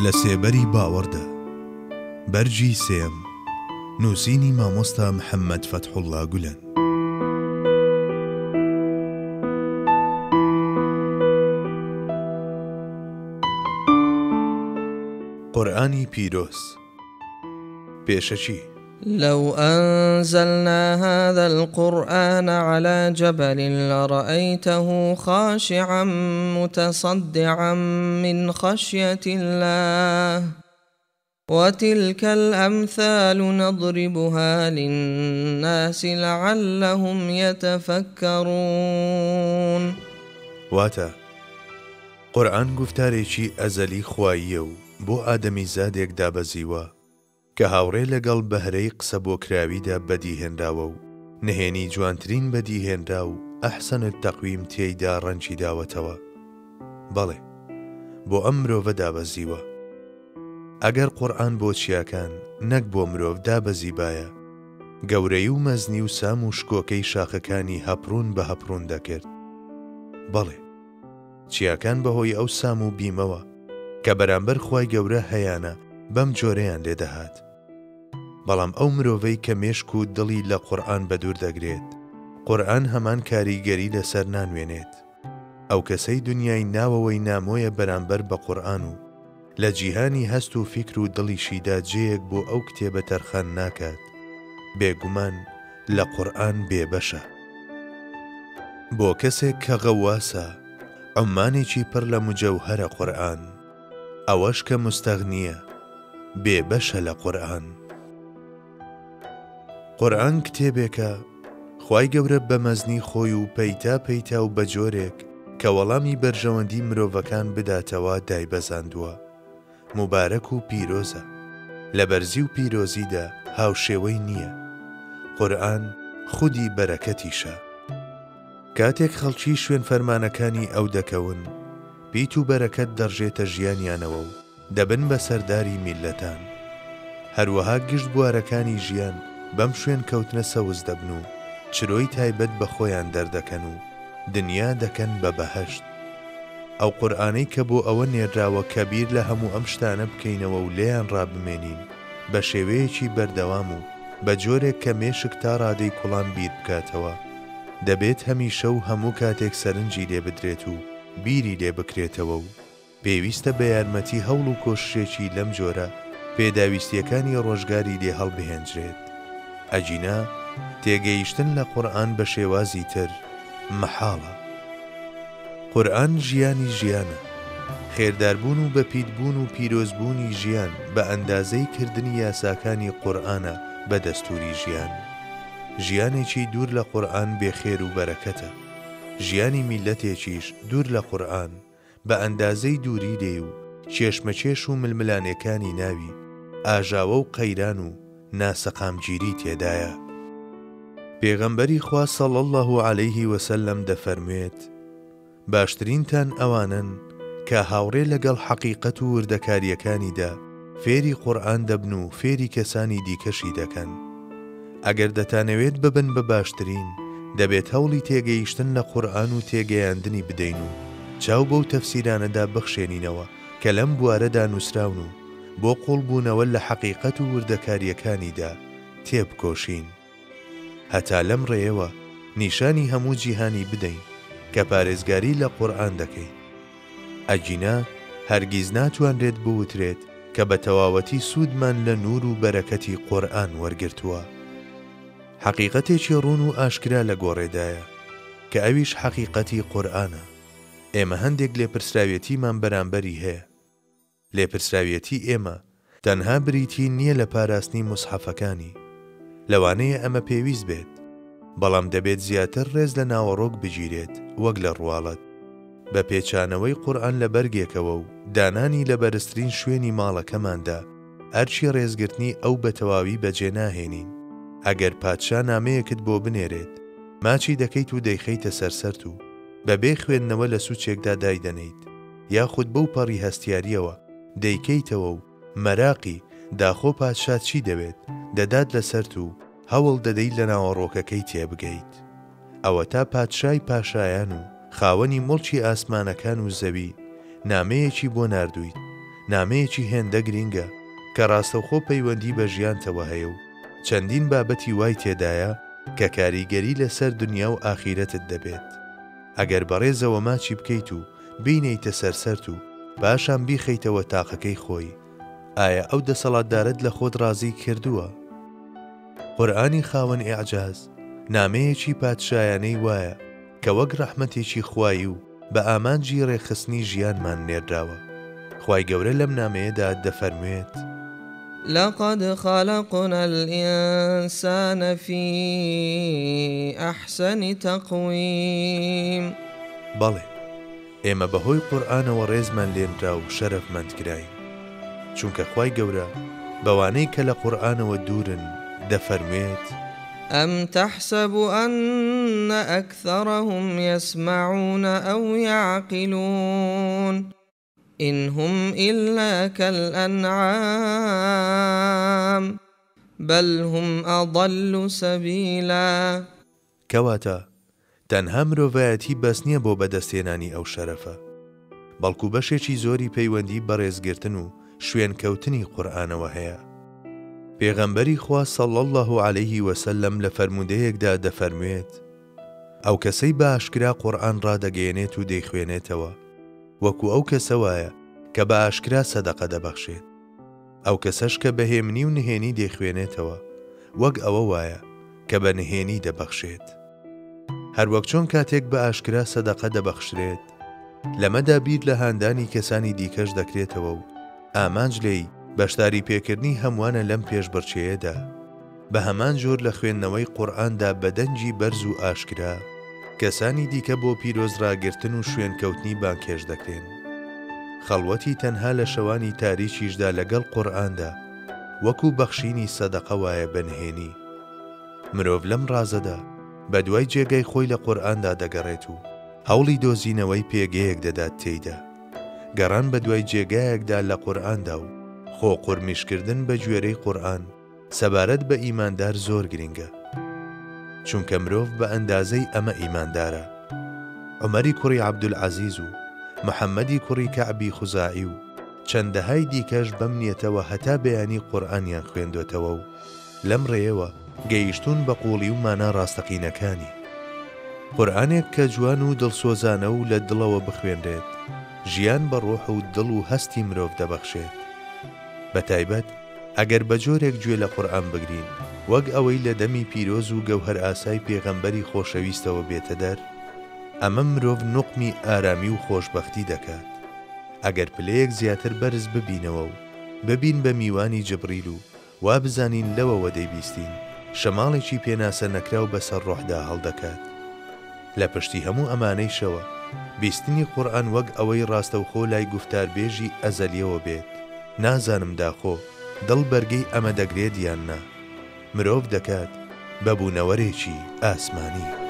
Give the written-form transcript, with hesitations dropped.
لە سێبەری باوەڕدا بەرجی سێم نووسینی مامۆستا محەممەد فەتحوڵڵا گولەن. قورئانی پیرۆز. پێشەچی: لو أنزلنا هذا القرآن على جبل لرأيته خاشعا متصدعا من خشية الله وتلك الأمثال نضربها للناس لعلهم يتفكرون. واتە قورئان گفتارێکی ئەزەلی خواییە و بۆ ئادەمی زادێک دابەزیوە کە هاوڕێ لەگەڵ بەهرەی قسە بۆ کراویدا بەدیهێنراوە و نهێنی جوانترین بەدیهێنرا و ئەحسەنت تەقویم تێیدا ڕەنجی داوەتەوە. بەڵێ بۆ ئەم مرۆڤە دابەزیوە. ئەگەر قورئان بۆ چیاکان نەک بۆ مرۆڤ دابەزیبایە، گەورەی و مەزنی و سام و شکۆکەی شاخەکانی هەپڕون بە هەپڕون دەکرد. بەڵێ چیاکان بەهۆی ئەو سام و بیمەوە کە بەرامبەر خوای گەورە هەیانە بەم جۆرەیان لێدەهات. بەڵام ئەو مرۆڤەی کە مێشک و دڵی لە قورئان بەدوور دەگرێت، قورئان هەمان کاریگەری لەسەر نانوێنێت. ئەو کەسەی دنیای ناوەوەی نامۆیە بەرامبەر بە قورئان و لە جیهانی هەست و فیکر و دڵیشیدا جێیەک بۆ ئەو کتێبە تەرخان ناکات، بێگومان لە قورئان بێبەشە. بۆ کەسێک کە غەواسە، عومانێکی پڕ لە مجەوهەرە قورئان، ئەوەش کە مستەغنیە بێبەشە لە قورئان. قورئان کتێبێکە خوای گەورە بە مەزنی خۆی و پەیتا پەیتا و بە جۆرێک کە وەڵامی بەرژەوەندی مرۆڤەکان بداتەوە دایبەزاندووە. مبارەک و پیرۆزە، لە بەرزی و پیرۆزیدا هاوشێوەی نییە. قورئان خودی بەرەکەتیشە. کاتێک خەڵکی شوێن فەرمانەکانی ئەو دەکەون، پیت و بەرەکەت دەڕژێتە ژیانیانەوە و دەبن بە سەرداری میلەتان. هەروەها گشت بوارەکانی ژیان بەم شوێن کەوتنە سەوز دەبن و چرۆی تایبەت بە خۆیان دەردەکەن و دنیا دەکەن بە بەهەشت. ئەو قورئانەی کە بۆ ئەوە نێردراوە کە بیر لە هەموو ئەم شتانە بکەینەوە و لێیان ڕابمێنین بە شێوەیەکی بەردەوام و بە جۆرێک کە مێشک تا ڕادەی کوڵان بیر بکاتەوە، دەبێت هەمیشە و هەموو کاتێک سەرنجی لێ بدرێت و بیری لێ بکرێتەوە و پێویستە بە یارمەتی هەوڵ و کۆششێکی لەم جۆرە پێداویستیەکانی ڕۆژگاری لێ هەڵبهێنجرێت. ئەجینا تێگەیشتن لە قورئان بە شێوازی تر مەحاڵە. قورئان ژیانی ژیانە، خێرداربوون و بەپیتبوون و پیرۆزبوونی ژیان بە ئەندازەی کردنی یاساکانی قورئانە بە دەستوری ژیان. ژیانێکی دوور لە قورئان بێخێر و بەرەکەتە. ژیانی میلەتێکیش دوور لە قورئان بە ئەندازەی دووری لێ و چێشمەچێش و ململانەکانی ناوی ئاژاوە و قەیران و ناسەقامگیری تێدایە. پێغەمبەری خوا صەڵی الله عەلەیه وسەلەم دەفەرموێت: باشترینتان ئەوانن کە هاوڕێ لەگەڵ حەقیقەت و وردەکاریەکانیدا فێری قورئان دەبن و فێری کەسانی دیکەشی دەکەن. ئەگەر دەتانەوێت ببن بە باشترین، دەبێت هەوڵی تێگەیشتن لە قورئان و تێگەیاندنی بدەین و چاو بەو تەفسیرانەدا بخشێنینەوە کە لەم بوارەدا نووسراون و بۆ قوڵبوونەوە لە حەقیقەت و وردەکاریەکانیدا تێبکۆشین. هەتا لەم ڕێیەوە نیشانی هەموو جیهانی بدەین کە پارێزگاری لە قورئان دەکەین. ئەجینا هەرگیز ناتوانرێت بوترێت کە بە تەواوەتی سوودمان لە نور و بەرەکەتی قورئان وەرگرتووە. حەقیقەتێکی ڕوون و ئاشکرا لە گۆڕێدایە کە ئەویش حەقیقەتی قورئانە. ئێمە هەندێک لێپرسراوێتیمان بەرامبەری هەیە. لێپرسراوێتی ئێمە تەنها بریتی نییە لە پاراستنی موسحەفەکانی، لەوانەیە ئەمە پێویست بێت، بەڵام دەبێت زیاتر ڕێز لە ناوەڕۆک بگیرێت وەک لە ڕواڵەت، بە پێچانەوەی قورئان لە بەرگێکەوە و دانانی لە بەرزترین شوێنی ماڵەکەماندا ئەرچی ڕێزگرتنی ئەو بەتەواوی بەجێ ناهێنین. ئەگەر پادشا نامەیەکت بۆ بنێرێت، ماچی دەکەیت و دەیخەیتە سەرسەرت و بەبێ خوێندنەوە لە سوچێکدا دایدەنیت، یاخود بەو پەڕی هەستیاریەوە دەیکەیتەوە و مەراقی داخۆ پادشا چی دەوێت دەدات لەسەرت و هەوڵ دەدەیت لە ناوەڕۆکەکەی تێبگەیت. ئەوە تا پادشای پاشایان و خاوەنی مڵکی ئاسمانەکان و زەوی نامەیەکی بۆ ناردوویت، نامەیەکی هێندە گرینگە کە ڕاستەوخۆ پەیوەندی بە ژیانتەوە هەیە و چەندین بابەتی وای تێدایە کە کاریگەری لەسەر دنیا و ئاخیرەتت دەبێت. ئەگەر بەڕێزەوە ماچی بکەیت و بینیتە سەرسەرت و باشان بیخەیتەوە تاقەکەی خۆی، ئایا ئەو دەسەڵاتدارت لە خۆت ڕازی کردووە؟ قورئانی خاوەن ئیعجاز نامەیەکی پادشایانەی وایە کە وەک ڕەحمەتێکی خوایی و بە ئامانجی ڕێخستنی ژیانمان نێردراوە. خوای گەورە لەم نامەیەدا دەفەرموێت: لقد خلقنا الإنسان في أحسن تقويم. بەڵێ، ئێمە بەهۆی قورئانەوە ڕێزمان لێنرا و شەرەفمەند کراین، چونکە خوای گەورە بەوانەی کە لە قورئانەوە دوورن دەفەرموێت: أم تحسب أن أكثرهم يسمعون أو يعقلون إن هم إلا كالأنعام بل هم أضل سبيلا. کەواتە تەنها مرۆڤایەتی بەس نییە بۆ بەدەستێنانی ئەو شەرەفە، بەڵکو بەشێکی زۆری پەیوەندی بەڕێزگرتن و شوێنکەوتنی قورئانەوە هەیە. پێغەمبەری خوا صلی الله علیه وسلم لە فەرموودەیەکدا دەفەرموێت: ئەو کەسەی بە ئاشکرا قورئان ڕادەگەیەنێت و دەیخوێنێتەوە وەکو ئەو کەسە وایە کە بە ئاشکرا سەدەقە دەبەخشێت، ئەو کەسەش کە بەهێمنی و نهێنی دەیخوێنێتەوە وەک ئەوە وایە کە بە نهێنی دەبەخشێت. هەروەک چۆن کاتێک بە ئاشکرا سەدەقە دەبەخشرێت لەمەدا بیر لە هاندانی کەسانی دیکەش دەکرێتەوە و ئامانج لێی بەشداری پێکردنی هەمووانە لەم پێشبڕچێیەدا. بە هەمان جۆر لە خوێندنەوەی قورئاندا بەدەنجی بەرز و ئاشکرا کەسانی دیکە بۆ پیرۆزڕاگرتن و شوێنکەوتنی بانکێش دەکرێن. خەڵوەتی تەنها لە شەوانی تاریکیشدا لەگەڵ قورئاندا وەکو بەخشینی سەدەقە وایە بەنهێنی. مرۆڤ لەم ڕازەدا بە دوای جێگەی خۆی لە قورئاندا دەگەڕێت و هەوڵی دۆزینەوەی پێگەیەک دەدات تێیدا. گەڕان بە دوای جێگایەکدا لە قورئاندا و خۆ قورمیشکردن بە گوێرەی قورئان سەبارەت بە ئیماندار زۆر گرنگە، چونکە مرۆڤ بە ئەندازەی ئەمە ئیماندارە. عومەری کوڕی عەبدولعەزیز و محەممەدی کوڕی کەعبی خوزاعی و چەندەهای دیکەش بەم نیەتەوە هەتا بەیانی قورئانیان خوێندوێتەوە و لەم ڕێیەوە گەیشتون بە قوڵی و مانا ڕاستەقینەکانی. قورئانێک کە جوان و دڵسۆزانە و لە دڵەوە بخوێنرێت ژیان بە ڕۆح و دڵ و هەستی مرۆڤ دەبەخشێت. بەتایبەت ئەگەر بە جۆرێک گوێ لە قورئان بگرین وەک ئەوەی لە دەمی پیرۆز و گەوهەر ئاسای پێغەمبەری خۆشەویستەوە بێتە دەر، ئەمە مرۆڤ نوقمی ئارامی و خۆشبەختی دەکات. ئەگەر پلەیەک زیاتر بەرز ببینەوە و ببین بە میوانی جبریل و وا بزانین لەوەوە دەیبیستین، شەماڵێکی پێناسە نەکراو بەسەر ڕۆحدا هەڵدەکات. لە پشتی هەموو ئەمانەی شەوە بیستنی قورئان وەک ئەوەی ڕاستەوخۆ لای گوفتاربێژی ئەزەلیەوە بێت. نازانم داخۆ دڵ بەرگەی ئەمە دەگرێت یان نا. مرۆڤ دەکات بە بوونەوەرێکی ئاسمانی.